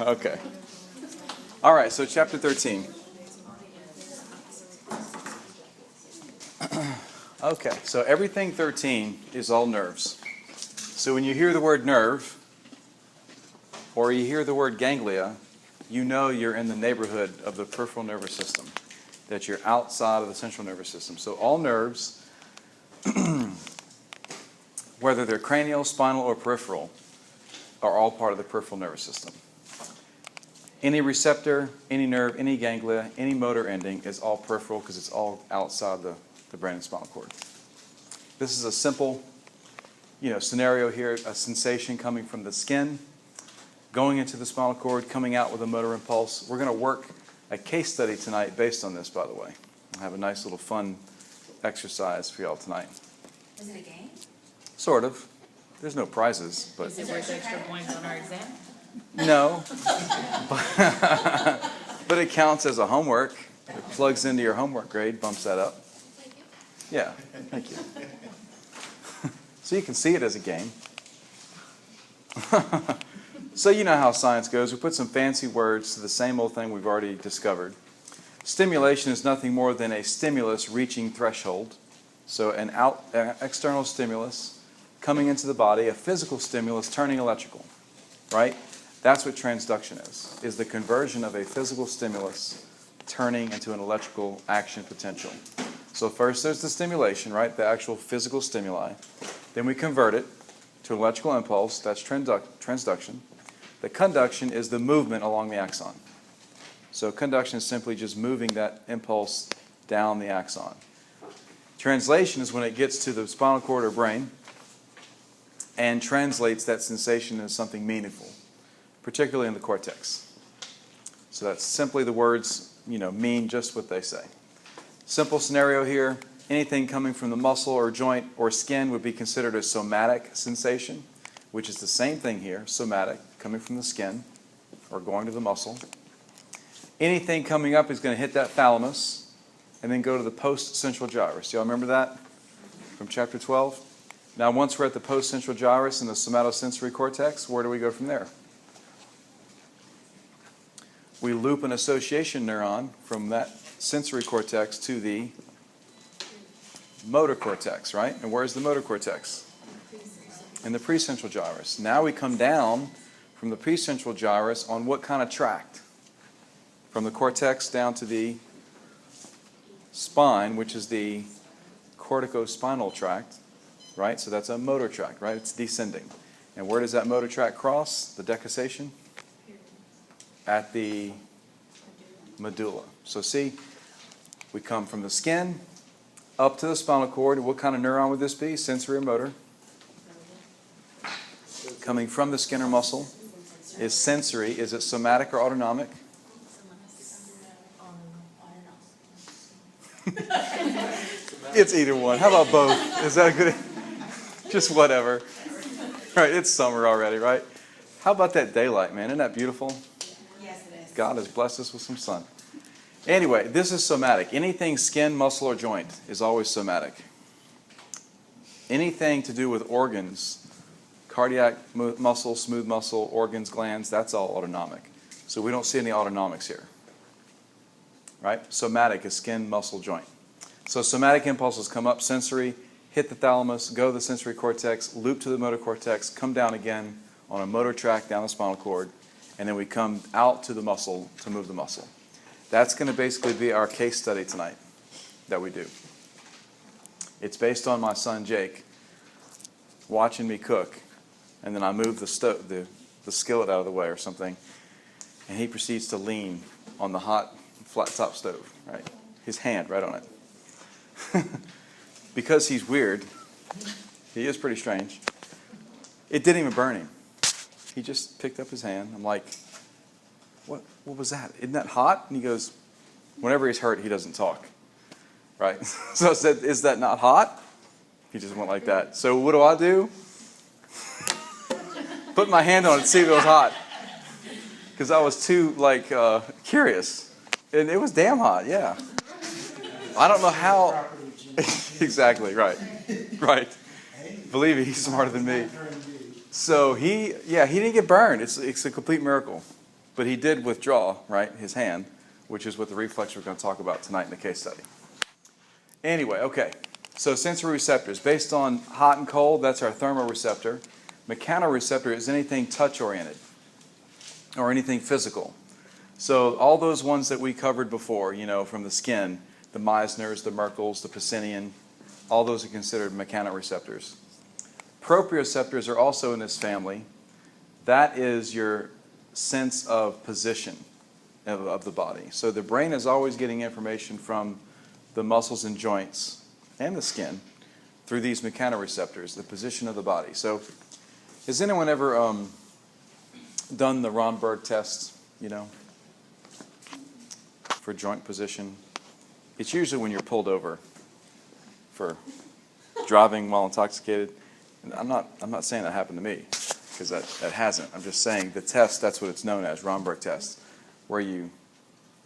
Okay. All right, so chapter 13. Okay, so everything 13 is all nerves. So when you hear the word nerve, or you hear the word ganglia, you know you're in the neighborhood of the peripheral nervous system, that you're outside of the central nervous system. So all nerves, whether they're cranial, spinal, or peripheral, are all part of the peripheral nervous system. Any receptor, any nerve, any ganglia, any motor ending is all peripheral because it's all outside the brain and spinal cord. This is a simple, scenario here, a sensation coming from the skin, going into the spinal cord, coming out with a motor impulse. We're going to work a case study tonight based on this, by the way. I'll have a nice little fun exercise for y'all tonight. Is it a game? Sort of. There's no prizes, but... Is it worth extra points on our exam? No. But it counts as a homework. It plugs into your homework grade, bumps that up. Thank you. Yeah, thank you. So you can see it as a game. So you know how science goes. We put some fancy words to the same old thing we've already discovered. Stimulation is nothing more than a stimulus reaching threshold. So an external stimulus coming into the body, a physical stimulus turning electrical, right? That's what transduction is the conversion of a physical stimulus turning into an electrical action potential. So first there's the stimulation, right? The actual physical stimuli. Then we convert it to an electrical impulse. That's transduction. The conduction is the movement along the axon. So conduction is simply just moving that impulse down the axon. Translation is when it gets to the spinal cord or brain and translates that sensation into something meaningful, particularly in the cortex. So that's simply the words, mean just what they say. Simple scenario here, anything coming from the muscle or joint or skin would be considered a somatic sensation, which is the same thing here, somatic, coming from the skin or going to the muscle. Anything coming up is going to hit that thalamus and then go to the post-central gyrus. Do y'all remember that from chapter 12? Now, once we're at the post-central gyrus and the somatosensory cortex, where do we go from there? We loop an association neuron from that sensory cortex to the motor cortex, right? And where's the motor cortex? In the precentral gyrus. Now we come down from the precentral gyrus on what kind of tract? From the cortex down to the spine, which is the corticospinal tract, right? So that's a motor tract, right? It's descending. And where does that motor tract cross? The decussation? At the medulla. So see, we come from the skin up to the spinal cord. What kind of neuron would this be? Sensory or motor? Coming from the skin or muscle is sensory. Is it somatic or autonomic? It's either one. How about both? Is that a good? Just whatever. Right, it's summer already, right? How about that daylight, man? Isn't that beautiful? Yes, it is. God has blessed us with some sun. Anyway, this is somatic. Anything skin, muscle, or joint is always somatic. Anything to do with organs, cardiac muscle, smooth muscle, organs, glands, that's all autonomic. So we don't see any autonomics here. Right? Somatic is skin, muscle, joint. So somatic impulses come up, sensory, hit the thalamus, go to the sensory cortex, loop to the motor cortex, come down again on a motor tract down the spinal cord, and then we come out to the muscle to move the muscle. That's going to basically be our case study tonight that we do. It's based on my son Jake watching me cook, and then I move the skillet out of the way or something, and he proceeds to lean on the hot flat top stove, right? His hand right on it. Because he's weird, he is pretty strange. It didn't even burn him. He just picked up his hand. I'm like, what was that? Isn't that hot? And he goes, whenever he's hurt, he doesn't talk. Right? So I said, is that not hot? He just went like that. So what do? Put my hand on it to see if it was hot. Because I was too, curious. And it was damn hot, yeah. I don't know how. Exactly, right. Right. Believe me, he's smarter than me. So he didn't get burned. It's a complete miracle. but he did withdraw, right, his hand, which is what the reflex we're going to talk about tonight in the case study. Anyway, okay, so sensory receptors. Based on hot and cold, that's our thermoreceptor. Mechanoreceptor is anything touch-oriented or anything physical. So all those ones that we covered before, from the skin, the Meissners, the Merkels, the Pacinian, all those are considered mechanoreceptors. Proprioceptors are also in this family. That is your sense of position of the body. So the brain is always getting information from the muscles and joints and the skin through these mechanoreceptors, the position of the body. So has anyone ever done the Romberg test, for joint position? It's usually when you're pulled over for driving while intoxicated. And I'm not saying that happened to me, because that hasn't. I'm just saying the test, that's what it's known as, Romberg test, where you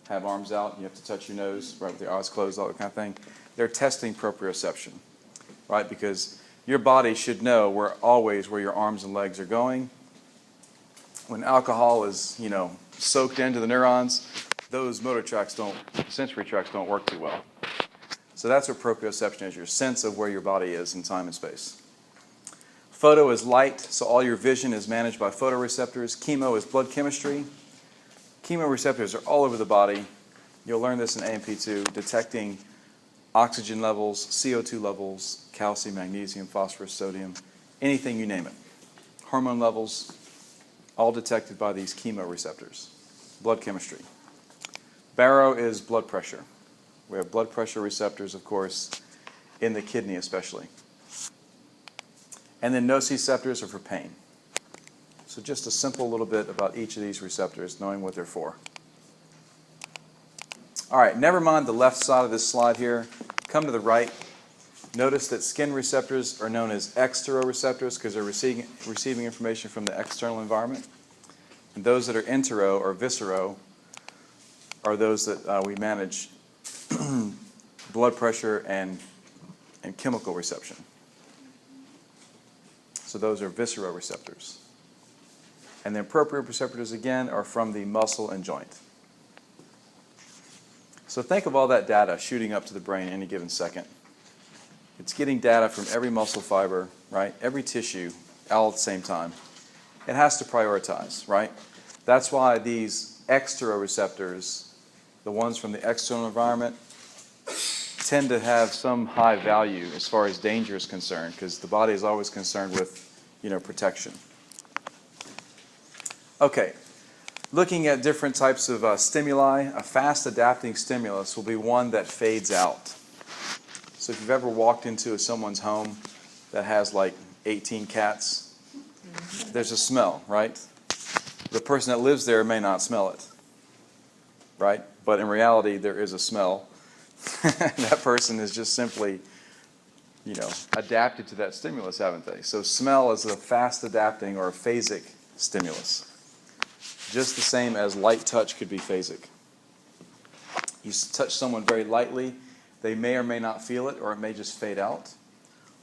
have arms out, you have to touch your nose, right, with your eyes closed, all that kind of thing. They're testing proprioception, right, because your body should know where your arms and legs are going. When alcohol is, soaked into the neurons, those sensory tracts don't work too well. So that's what proprioception is, your sense of where your body is in time and space. Photo is light, so all your vision is managed by photoreceptors. Chemo is blood chemistry. Chemoreceptors are all over the body. You'll learn this in A&P2, detecting oxygen levels, CO2 levels, calcium, magnesium, phosphorus, sodium, anything you name it. Hormone levels, all detected by these chemoreceptors. Blood chemistry. Baro is blood pressure. We have blood pressure receptors, of course, in the kidney especially. And then nociceptors are for pain. So just a simple little bit about each of these receptors, knowing what they're for. All right, never mind the left side of this slide here. Come to the right. Notice that skin receptors are known as exteroreceptors because they're receiving information from the external environment. And those that are entero or viscero are those that we manage blood pressure and chemical reception. So those are visceroreceptors. And then proprioceptors, again, are from the muscle and joint. So think of all that data shooting up to the brain any given second. It's getting data from every muscle fiber, right? Every tissue, all at the same time. It has to prioritize, right? That's why these exteroreceptors, the ones from the external environment, tend to have some high value as far as danger is concerned, because the body is always concerned with, protection. Okay, looking at different types of stimuli, a fast adapting stimulus will be one that fades out. So if you've ever walked into someone's home that has like 18 cats, there's a smell, right? The person that lives there may not smell it, right? But in reality, there is a smell. That person is just simply, adapted to that stimulus, haven't they? So smell is a fast adapting or a phasic stimulus. Just the same as light touch could be phasic. You touch someone very lightly, they may or may not feel it, or it may just fade out.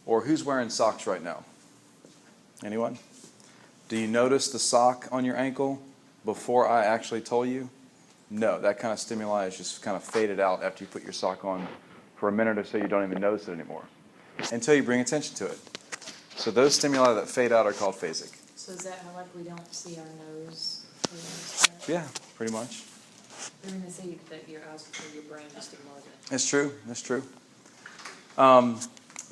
Or who's wearing socks right now? Anyone? Do you notice the sock on your ankle before I actually told you? No, that kind of stimuli is just kind of faded out after you put your sock on for a minute or so. You don't even notice it anymore until you bring attention to it. So those stimuli that fade out are called phasic. So is that how we don't see our nose? Yeah, pretty much. They're going to say that your eyes or your brain just ignores it. That's true. That's true.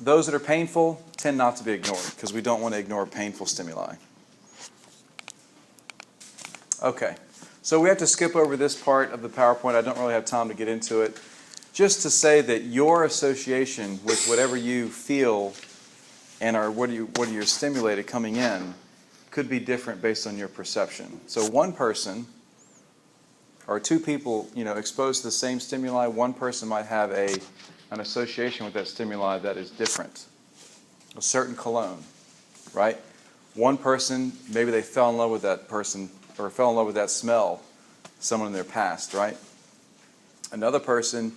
Those that are painful tend not to be ignored because we don't want to ignore painful stimuli. Okay, so we have to skip over this part of the PowerPoint. I don't really have time to get into it. Just to say that your association with whatever you feel and what you're stimulated coming in could be different based on your perception. So one person or two people, exposed to the same stimuli, one person might have an association with that stimuli that is different. A certain cologne, right? One person, maybe they fell in love with that person or fell in love with that smell, someone in their past, right? Another person,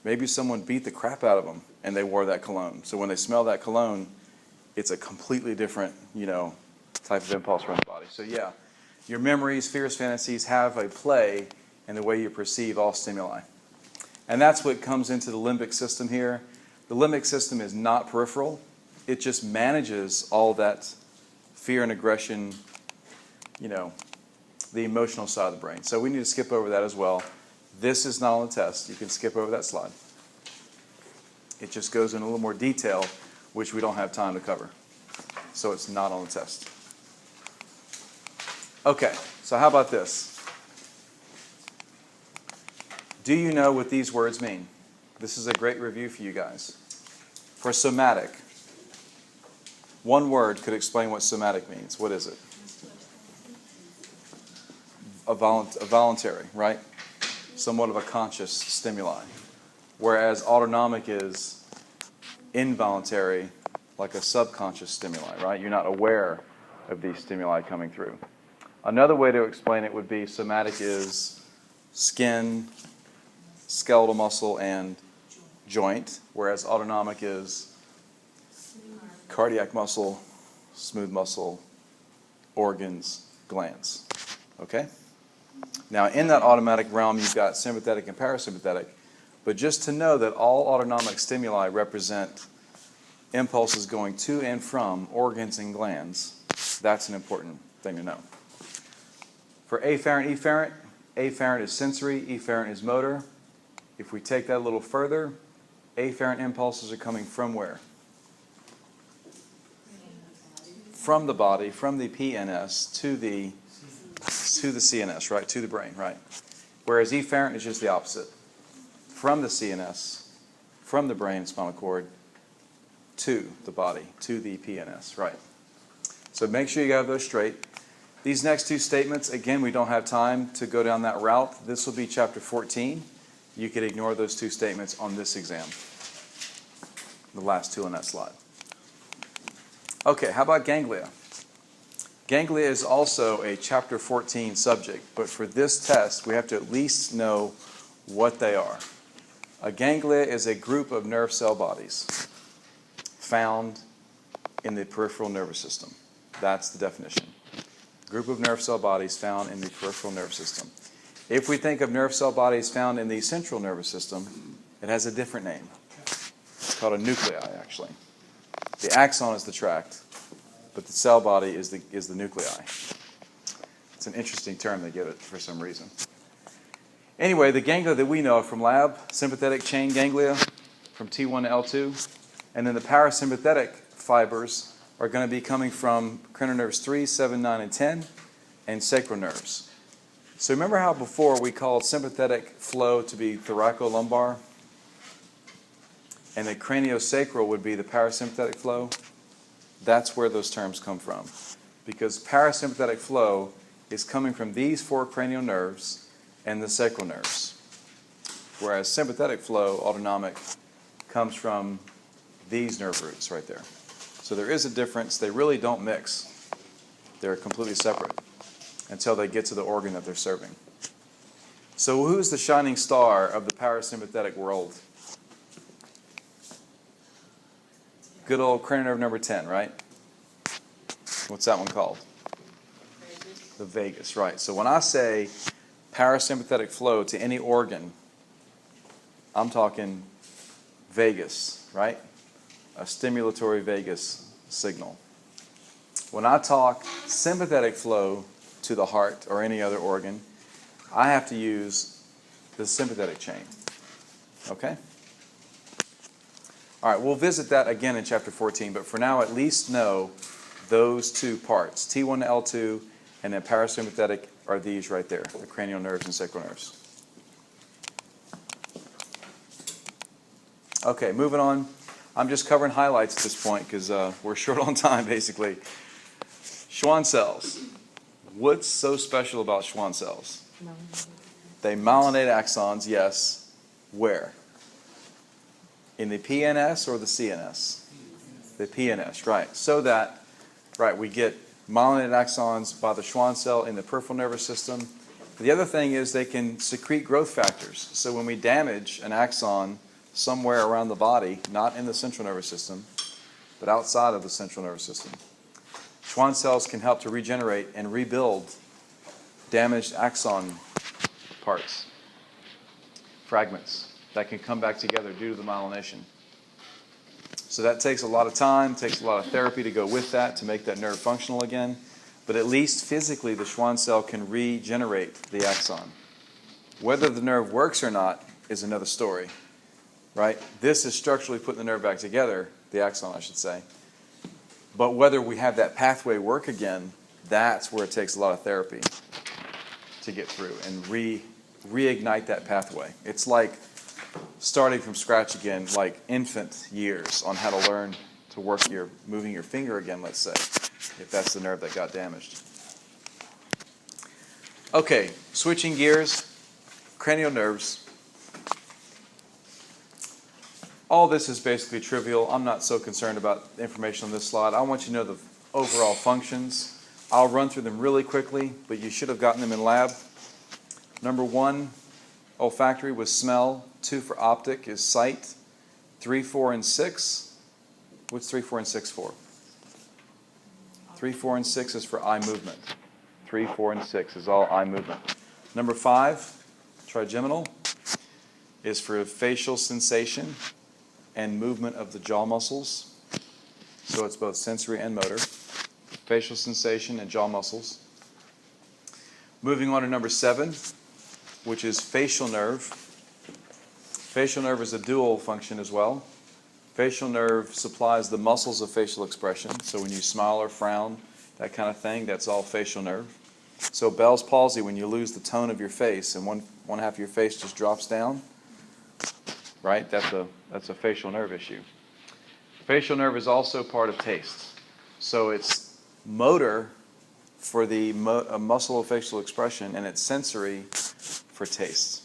maybe someone beat the crap out of them and they wore that cologne. So when they smell that cologne, it's a completely different, type of impulse around the body. So yeah, Your memories, fears, fantasies have a play in the way you perceive all stimuli. And that's what comes into the limbic system here. The limbic system is not peripheral. It just manages all that fear and aggression, the emotional side of the brain. So we need to skip over that as well. This is not on the test. You can skip over that slide. It just goes in a little more detail, which we don't have time to cover. So it's not on the test. Okay, so how about this? Do you know what these words mean? This is a great review for you guys. For somatic, one word could explain what somatic means. What is it? A voluntary, right? Somewhat of a conscious stimuli. Whereas autonomic is involuntary, like a subconscious stimuli, right? You're not aware of these stimuli coming through. Another way to explain it would be somatic is skin, skeletal muscle, and joint, whereas autonomic is cardiac muscle, smooth muscle, organs, glands. Okay? Now, in that automatic realm, you've got sympathetic and parasympathetic, but just to know that all autonomic stimuli represent impulses going to and from organs and glands, that's an important thing to know. For afferent, efferent, afferent is sensory, efferent is motor. If we take that a little further, afferent impulses are coming from where? From the body, from the PNS to the CNS, right? To the brain, right? Whereas efferent is just the opposite. From the CNS, from the brain and spinal cord, to the body, to the PNS, right? So make sure you have those straight. These next two statements, again, we don't have time to go down that route. This will be chapter 14. You could ignore those two statements on this exam. The last two on that slide. Okay, how about ganglia? Ganglia is also a chapter 14 subject, but for this test, we have to at least know what they are. A ganglia is a group of nerve cell bodies found in the peripheral nervous system. That's the definition. Group of nerve cell bodies found in the peripheral nervous system. If we think of nerve cell bodies found in the central nervous system, it has a different name. It's called a nuclei, actually. The axon is the tract, but the cell body is the nuclei. It's an interesting term they give it for some reason. Anyway, the ganglia that we know from lab, sympathetic chain ganglia from T1 to L2, and then the parasympathetic fibers are going to be coming from cranial nerves 3, 7, 9, and 10, and sacral nerves. So remember how before we called sympathetic flow to be thoracolumbar, and the craniosacral would be the parasympathetic flow? That's where those terms come from. Because parasympathetic flow is coming from these four cranial nerves and the sacral nerves. Whereas sympathetic flow, autonomic, comes from these nerve roots right there. So there is a difference. They really don't mix. They're completely separate until they get to the organ that they're serving. So who's the shining star of the parasympathetic world? Good old cranial nerve number 10, right? What's that one called? The vagus, right. So when I say parasympathetic flow to any organ, I'm talking vagus, right? A stimulatory vagus signal. When I talk sympathetic flow to the heart or any other organ, I have to use the sympathetic chain. Okay? All right, we'll visit that again in chapter 14, but for now at least know those two parts. T1 to L2 and then parasympathetic are these right there, the cranial nerves and sacral nerves. Okay, moving on. I'm just covering highlights at this point because we're short on time, basically. Schwann cells. What's so special about Schwann cells? They myelinate axons, yes. Where? In the PNS or the CNS? The PNS, right. So that, right, we get myelinated axons by the Schwann cell in the peripheral nervous system. The other thing is they can secrete growth factors. So when we damage an axon somewhere around the body, not in the central nervous system, but outside of the central nervous system, Schwann cells can help to regenerate and rebuild damaged axon parts, fragments that can come back together due to the myelination. So that takes a lot of time, takes a lot of therapy to go with that to make that nerve functional again. But at least physically, the Schwann cell can regenerate the axon. Whether the nerve works or not is another story, right? This is structurally putting the nerve back together, the axon, I should say. But whether we have that pathway work again, that's where it takes a lot of therapy to get through and reignite that pathway. It's like starting from scratch again, like infant years on how to learn to work moving your finger again, let's say, if that's the nerve that got damaged. Okay, switching gears, cranial nerves. All this is basically trivial. I'm not so concerned about the information on this slide. I want you to know the overall functions. I'll run through them really quickly, but you should have gotten them in lab. Number 1, olfactory was smell. 2 for optic is sight. 3, 4, and 6. What's 3, 4, and 6 for? 3, 4, and 6 is for eye movement. 3, 4, and 6 is all eye movement. Number 5, trigeminal, is for facial sensation and movement of the jaw muscles. So it's both sensory and motor. Facial sensation and jaw muscles. Moving on to number 7, which is facial nerve. Facial nerve is a dual function as well. Facial nerve supplies the muscles of facial expression. So when you smile or frown, that kind of thing, that's all facial nerve. So Bell's palsy, when you lose the tone of your face and one half of your face just drops down, right? That's a facial nerve issue. Facial nerve is also part of taste. So it's motor for the muscle of facial expression, and it's sensory for taste.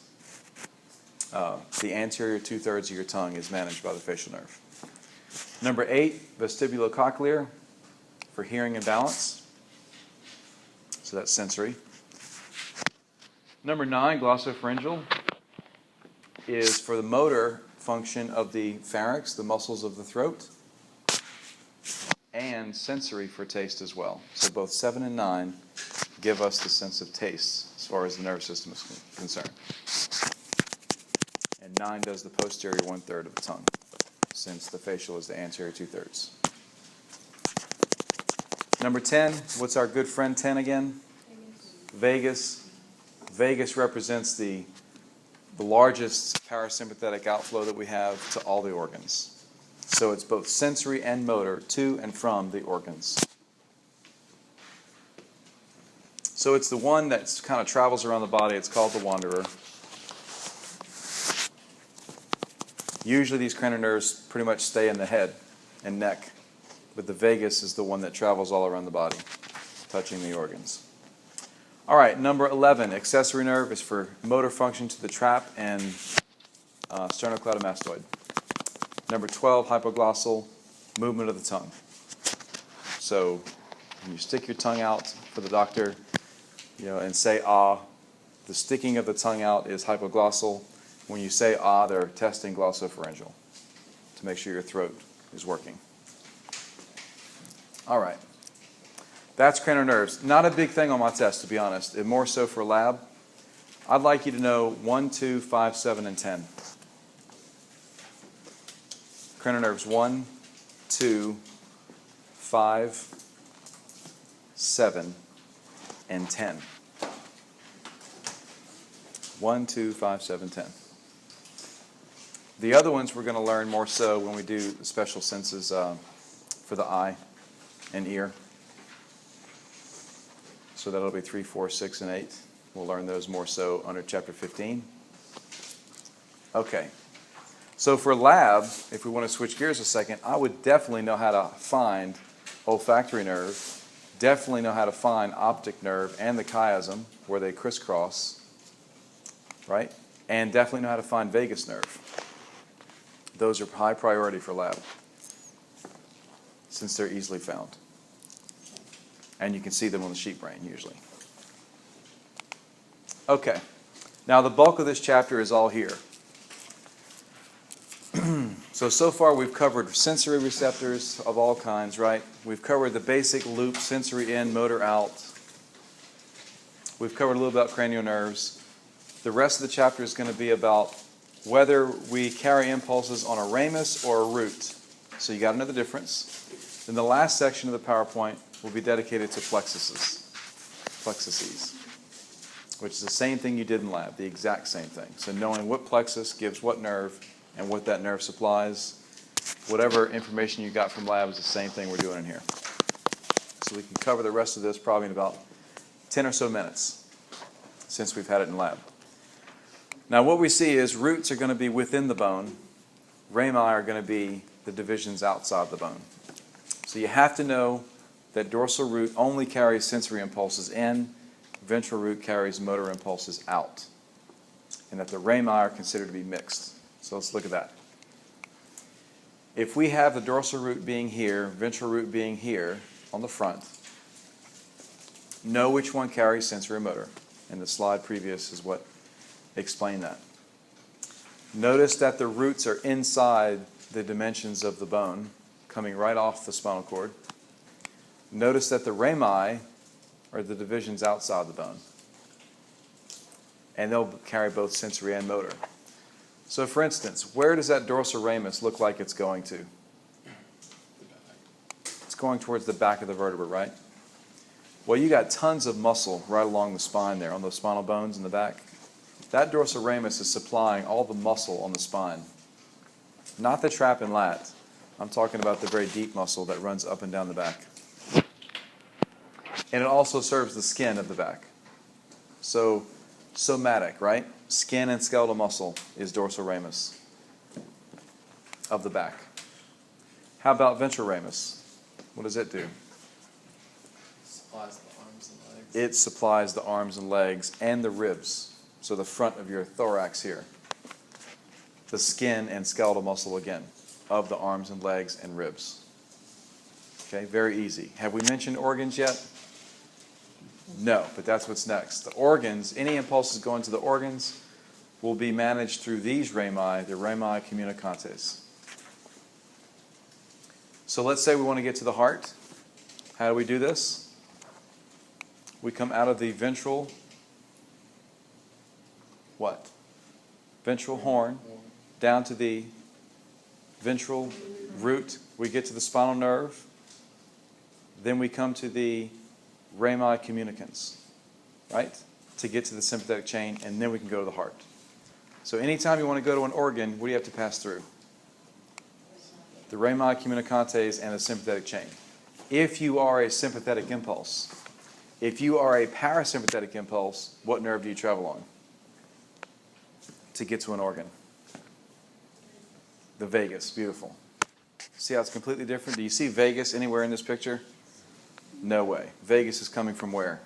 The anterior 2/3 of your tongue is managed by the facial nerve. Number 8, vestibulocochlear, for hearing and balance. So that's sensory. Number 9, glossopharyngeal, is for the motor function of the pharynx, the muscles of the throat, and sensory for taste as well. So both 7 and 9 give us the sense of taste as far as the nervous system is concerned. And 9 does the posterior 1/3 of the tongue, since the facial is the anterior 2/3. Number 10, what's our good friend 10 again? Vagus. Vagus represents the largest parasympathetic outflow that we have to all the organs. So it's both sensory and motor to and from the organs. So it's the one that kind of travels around the body. It's called the wanderer. Usually these cranial nerves pretty much stay in the head and neck, but the vagus is the one that travels all around the body, touching the organs. All right, number 11, accessory nerve, is for motor function to the trap and sternocleidomastoid. Number 12, hypoglossal, movement of the tongue. So when you stick your tongue out for the doctor, and say ah, the sticking of the tongue out is hypoglossal. When you say ah, they're testing glossopharyngeal to make sure your throat is working. All right. That's cranial nerves. Not a big thing on my test, to be honest. And more so for lab. I'd like you to know 1, 2, 5, 7, and 10. Cranial nerves 1, 2, 5, 7, and 10. 1, 2, 5, 7, 10. The other ones we're going to learn more so when we do the special senses for the eye and ear. So that'll be 3, 4, 6, and 8. We'll learn those more so under chapter 15. Okay. So for lab, if we want to switch gears a second, I would definitely know how to find olfactory nerve, definitely know how to find optic nerve and the chiasm where they crisscross, right? And definitely know how to find vagus nerve. Those are high priority for lab since they're easily found. And you can see them on the sheep brain usually. Okay. Now the bulk of this chapter is all here. So far we've covered sensory receptors of all kinds, right? We've covered the basic loop, sensory in, motor out. We've covered a little about cranial nerves. The rest of the chapter is going to be about whether we carry impulses on a ramus or a root. So you got to know the difference. Then the last section of the PowerPoint will be dedicated to plexuses, which is the same thing you did in lab, the exact same thing. So knowing what plexus gives what nerve and what that nerve supplies, whatever information you got from lab is the same thing we're doing in here. So we can cover the rest of this probably in about 10 or so minutes since we've had it in lab. Now what we see is roots are going to be within the bone. Rami are going to be the divisions outside the bone. So you have to know that dorsal root only carries sensory impulses in, ventral root carries motor impulses out, and that the rami are considered to be mixed. So let's look at that. If we have the dorsal root being here, ventral root being here on the front, know which one carries sensory and motor. And the slide previous is what explained that. Notice that the roots are inside the dimensions of the bone, coming right off the spinal cord. Notice that the rami are the divisions outside the bone. And they'll carry both sensory and motor. So for instance, where does that dorsal ramus look like it's going to? It's going towards the back of the vertebra, right? Well, you got tons of muscle right along the spine there, on those spinal bones in the back. That dorsal ramus is supplying all the muscle on the spine. Not the trap and lat. I'm talking about the very deep muscle that runs up and down the back. And it also serves the skin of the back. So, somatic, right? Skin and skeletal muscle is dorsal ramus of the back. How about ventral ramus? What does it do? Supplies the arms and legs. It supplies the arms and legs and the ribs. So the front of your thorax here. The skin and skeletal muscle again of the arms and legs and ribs. Okay, very easy. Have we mentioned organs yet? No, but that's what's next. The organs, any impulses going to the organs will be managed through these rami, the rami communicantes. So let's say we want to get to the heart. How do we do this? We come out of the ventral, what? Ventral horn, down to the ventral root. We get to the spinal nerve. Then we come to the rami communicants, right? To get to the sympathetic chain, and then we can go to the heart. So anytime you want to go to an organ, what do you have to pass through? The rami communicantes and the sympathetic chain. If you are a sympathetic impulse, if you are a parasympathetic impulse, what nerve do you travel on to get to an organ? The vagus. Beautiful. See how it's completely different? Do you see vagus anywhere in this picture? No way. Vagus is coming from where?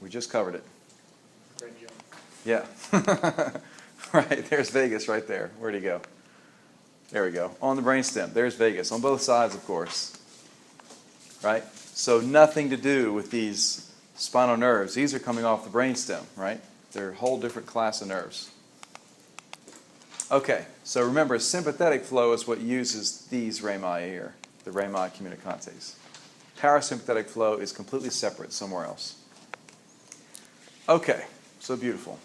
We just covered it. Brachial. Yeah. Right, there's vagus right there. Where'd he go? There we go. On the brainstem. There's vagus. On both sides, of course. Right? So nothing to do with these spinal nerves. These are coming off the brainstem, right? They're a whole different class of nerves. Okay, so remember, sympathetic flow is what uses these rami here, the rami communicantes. Parasympathetic flow is completely separate somewhere else. Okay, so beautiful.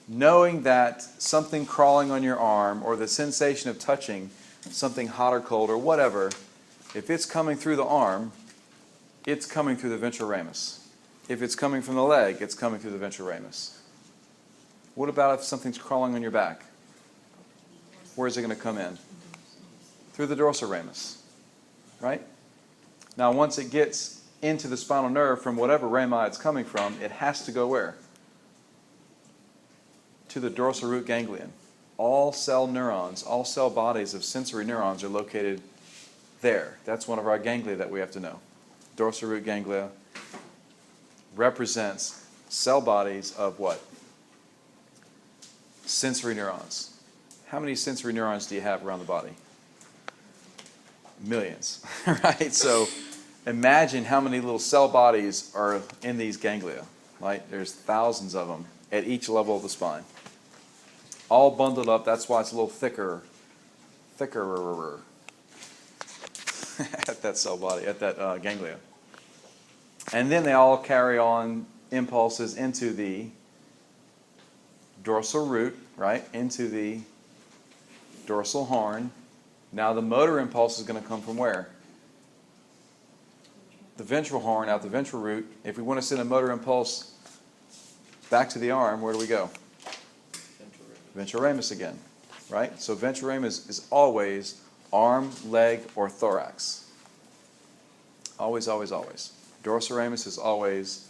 Knowing that something crawling on your arm or the sensation of touching something hot or cold or whatever, if it's coming through the arm, it's coming through the ventral ramus. If it's coming from the leg, it's coming through the ventral ramus. What about if something's crawling on your back? Where's it going to come in? Through the dorsal ramus, right? Now, once it gets into the spinal nerve from whatever rami it's coming from, it has to go where? To the dorsal root ganglion. All cell neurons, all cell bodies of sensory neurons are located there. That's one of our ganglia that we have to know. Dorsal root ganglia represents cell bodies of what? Sensory neurons. How many sensory neurons do you have around the body? Millions, right? So imagine how many little cell bodies are in these ganglia, right? There's thousands of them at each level of the spine. All bundled up. That's why it's a little thicker at that cell body, at that ganglia. And then they all carry on impulses into the dorsal root, right, into the dorsal horn. Now the motor impulse is going to come from where? The ventral horn, out the ventral root. If we want to send a motor impulse back to the arm, where do we go? Ventral ramus again, right? So ventral ramus is always arm, leg, or thorax. Always, always, always. Dorsal ramus is always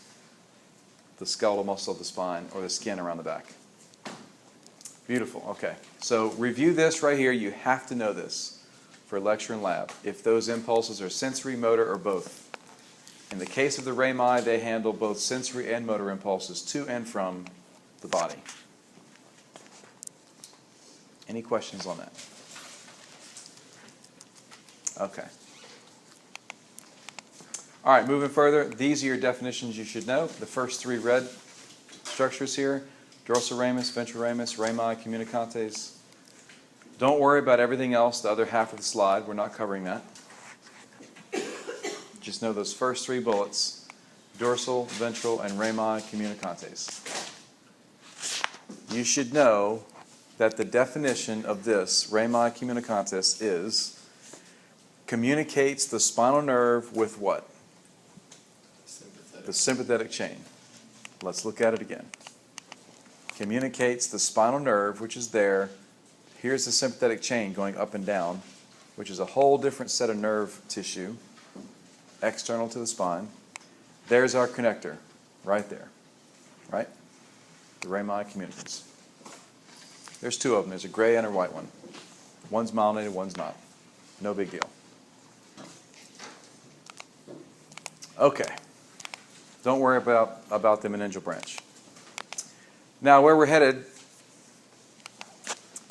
the skeletal muscle of the spine or the skin around the back. Beautiful, okay. So review this right here. You have to know this for lecture and lab. If those impulses are sensory, motor, or both. In the case of the rami, they handle both sensory and motor impulses to and from the body. Any questions on that? Okay. All right, moving further, these are your definitions you should know. The first three red structures here, dorsal ramus, ventral ramus, rami communicantes. Don't worry about everything else, the other half of the slide. We're not covering that. Just know those first three bullets, dorsal, ventral, and rami communicantes. You should know that the definition of this, rami communicantes, is communicates the spinal nerve with what? The sympathetic chain. Let's look at it again. Communicates the spinal nerve, which is there. Here's the sympathetic chain going up and down, which is a whole different set of nerve tissue, external to the spine. There's our connector, right there, right? The rami communicants. There's two of them. There's a gray and a white one. One's myelinated, one's not. No big deal. Okay. Don't worry about the meningeal branch. Now, where we're headed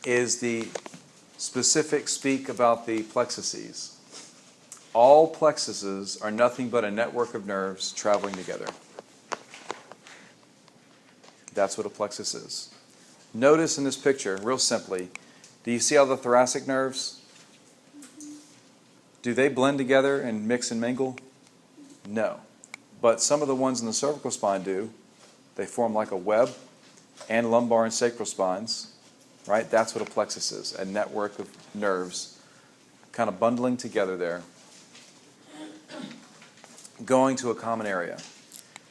is the specific speak about the plexuses. All plexuses are nothing but a network of nerves traveling together. That's what a plexus is. Notice in this picture, real simply, do you see all the thoracic nerves? Do they blend together and mix and mingle? No. But some of the ones in the cervical spine do. They form like a web, and lumbar and sacral spines, right? That's what a plexus is, a network of nerves kind of bundling together there, going to a common area.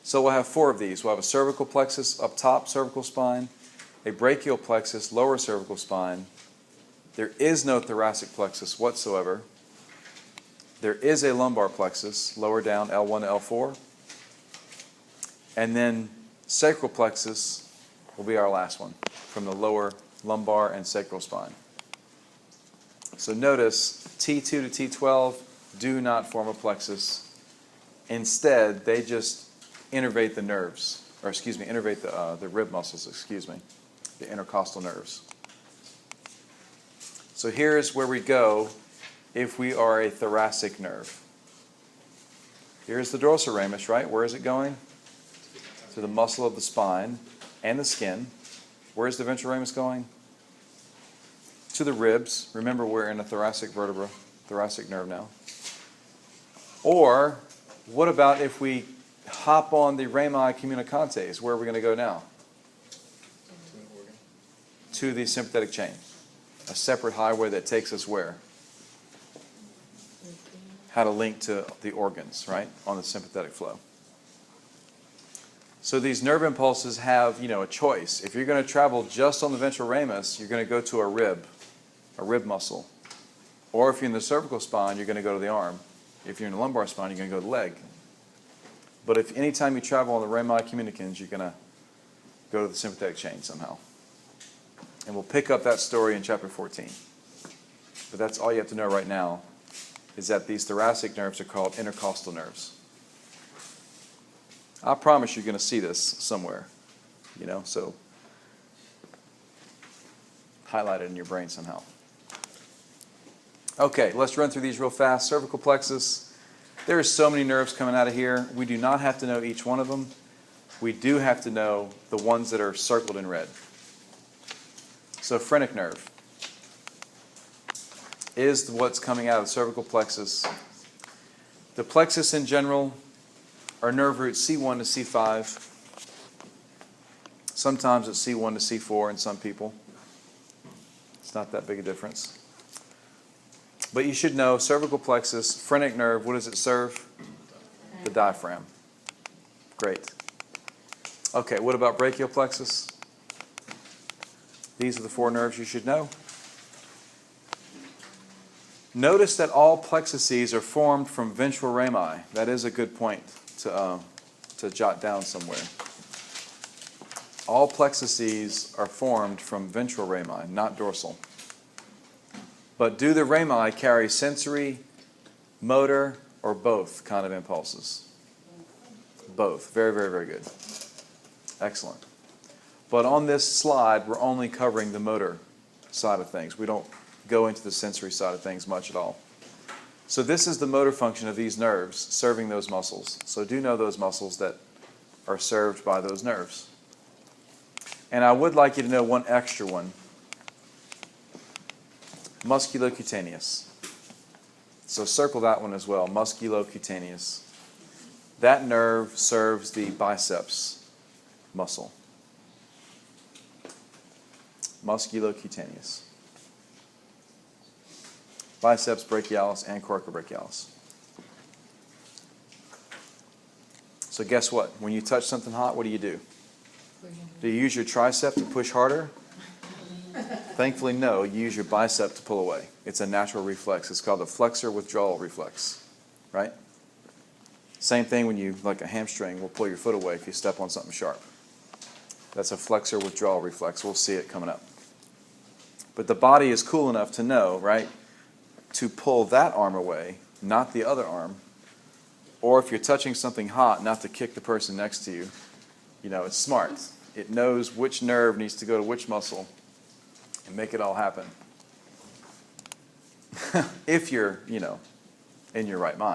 So we'll have four of these. We'll have a cervical plexus up top, cervical spine, a brachial plexus, lower cervical spine. There is no thoracic plexus whatsoever. There is a lumbar plexus, lower down, L1 to L4. And then sacral plexus will be our last one, from the lower lumbar and sacral spine. So notice T2 to T12 do not form a plexus. Instead, they just innervate the nerves, or innervate the rib muscles, the intercostal nerves. So here's where we go if we are a thoracic nerve. Here's the dorsal ramus, right? Where is it going? To the muscle of the spine and the skin. Where's the ventral ramus going? To the ribs. Remember, we're in a thoracic vertebra, thoracic nerve now. Or what about if we hop on the rami communicantes? Where are we going to go now? To the sympathetic chain. A separate highway that takes us where? How to link to the organs, right? On the sympathetic flow. So these nerve impulses have, a choice. If you're going to travel just on the ventral ramus, you're going to go to a rib muscle. Or if you're in the cervical spine, you're going to go to the arm. If you're in the lumbar spine, you're going to go to the leg. But if anytime you travel on the rami communicans, you're going to go to the sympathetic chain somehow. And we'll pick up that story in chapter 14. But that's all you have to know right now, is that these thoracic nerves are called intercostal nerves. I promise you're going to see this somewhere, so highlight it in your brain somehow. Okay, let's run through these real fast. Cervical plexus. There are so many nerves coming out of here. We do not have to know each one of them. We do have to know the ones that are circled in red. So phrenic nerve is what's coming out of the cervical plexus. The plexus in general are nerve roots C1 to C5. Sometimes it's C1 to C4 in some people. It's not that big a difference. But you should know cervical plexus, phrenic nerve, what does it serve? The diaphragm. Great. Okay, what about brachial plexus? These are the 4 nerves you should know. Notice that all plexuses are formed from ventral rami. That is a good point to jot down somewhere. All plexuses are formed from ventral rami, not dorsal. But do the rami carry sensory, motor, or both kind of impulses? Both. Very, very, very good. Excellent. But on this slide, we're only covering the motor side of things. We don't go into the sensory side of things much at all. So this is the motor function of these nerves serving those muscles. So do know those muscles that are served by those nerves. And I would like you to know one extra one. Musculocutaneous. So circle that one as well, musculocutaneous. That nerve serves the biceps muscle. Musculocutaneous. Biceps brachialis and coracobrachialis. So guess what? When you touch something hot, what do? Do you use your tricep to push harder? Thankfully, no. You use your bicep to pull away. It's a natural reflex. It's called the flexor withdrawal reflex, right? Same thing when you, like a hamstring, will pull your foot away if you step on something sharp. That's a flexor withdrawal reflex. We'll see it coming up. But the body is cool enough to know, right, to pull that arm away, not the other arm. Or if you're touching something hot, not to kick the person next to you. You know, it's smart. It knows which nerve needs to go to which muscle and make it all happen. If you're, in your right mind.